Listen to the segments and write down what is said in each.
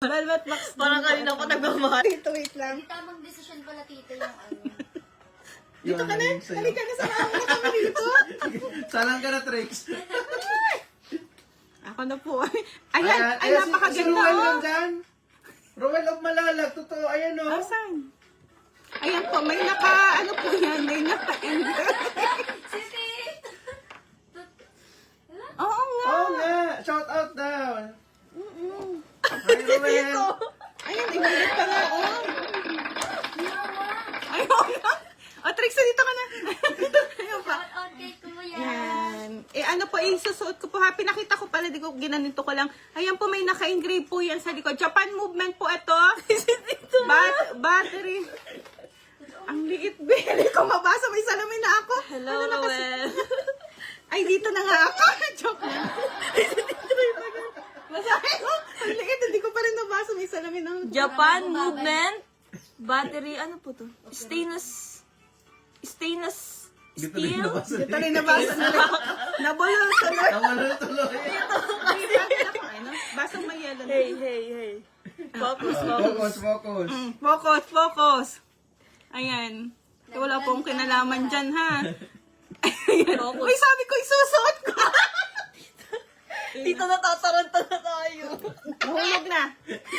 Salamat, Max. Parang kanina pa nagmamahal. Wait lang. Tamang desisyon pala, tita, yung ano. Dito ka na. Halika na sa mga kami dito. Salang ka na, Trix. Ako na po. Ayan, ay napakaganda. Ruel Oh. lang dyan. Ruel of Malalag. Totoo, ayan o. Asan? Ayan po, may ano po yan, may naka-ender. Sisi! Oo nga. Oo nga. Shout out daw. Hi, Ruel. Ayan, inulit pa nga. Oh. Ayun nga. O, Trix, dito ka na. Ayun pa. Shout out kay Kuya. Yan. Ano po, isusuot ko po ha. Pinakita ko pala, di ko ginanito ko lang. Ayan po, may naka-engrave po yan sa likod. Japan movement po ito. Battery. Ang liit, be. Hindi ko mabasa. May salamin na ako. Hello, Ano na kasi- Noel. Ay, dito na nga ako. Joke lang. Masahe ko. Ang liit, hindi ko pa rin nabasa. May salamin na. Japan movement. Battery, ano po to? Stainless Dito na steel. nabasa. Dito rin nabasa na lang. Nabulol tuloy. Nawala tuloy. Basang may yellow na. Hey. Focus, focus. Focus, focus. Focus, focus. Ayan. Wala pong kinalaman dyan, ha? Ayan. Uy, sabi ko, isusuot ko. Dito natataranta na tayo. Nahulog na.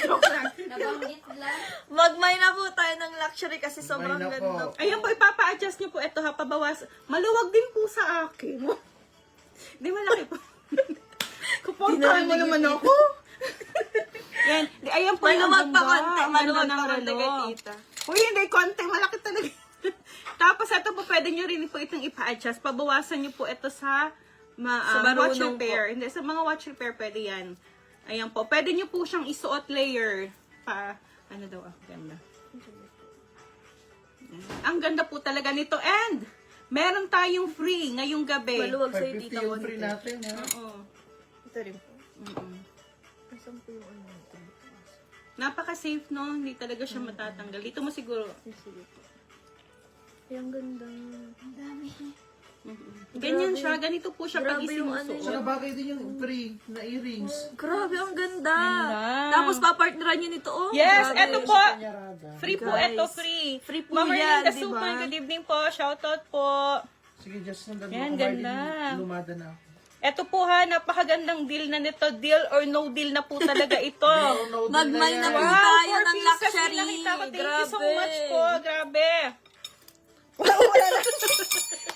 Joke lang. Nabanggit lang. Magmay na po tayo ng luxury kasi sobrang Magmay na ganda. po. Ayan po, ipapa-adjust nyo po. Ito ha, pabawas. Maluwag din po sa akin. Di malaki po. Kupuntahan mo naman ako. Yan. Ayan po yung Maluwag pa ganda. konti. Ang Maluwag ganda pa ng konti kay relo. tita. Uy, hindi. Konti. Malaki talaga. Tapos ito po, pwede nyo rin po itong ipa-adjust. Pabawasan nyo po ito sa watch marunong repair. Hindi, sa mga watch repair, pwede yan. Ayan po. Pwede nyo po siyang isuot layer. Ano daw, ganda. Ang ganda po talaga nito. And, meron tayong free ngayong gabi. Maluwag sa'yo, 550 tita. yung konti. free natin, ha? Oo. Ito rin po. Mm-mm. Asan po yung ano natin? Napaka-safe, no? Hindi talaga siya matatanggal. Dito mo siguro. Sige po. Ay, ang ganda. Ang dami. Ganyan siya. Ganito po siya pag Grabe yung ano isinusuot. Saka bagay din yung free na earrings. Grabe, ang ganda. Ganda. Tapos papartneran nyo nito, oh. Yes, Grabe. eto po. Kanyarada. Free po Guys, ito, free. free po Ma'am yan, Erlinda di Super, ba? good evening po. Shoutout po. Sige, just sundan mo. Yan, Kung ganda. Biden, lumada na ako. Eto po ha, napakagandang deal na nito. Deal or no deal na po talaga ito. No, Magmay na po yan. tayo 4 ng pieces luxury. yung nakita ko. Thank you so Grabe. much po. Grabe. Wala na.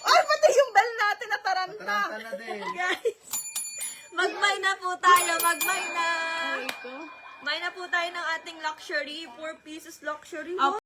Ay, pati yung bell natin nataranta. Taranta na din. Guys. Magmay na po tayo, magmay na. Ito. May na po tayo ng ating luxury, 4 pieces luxury. Oh,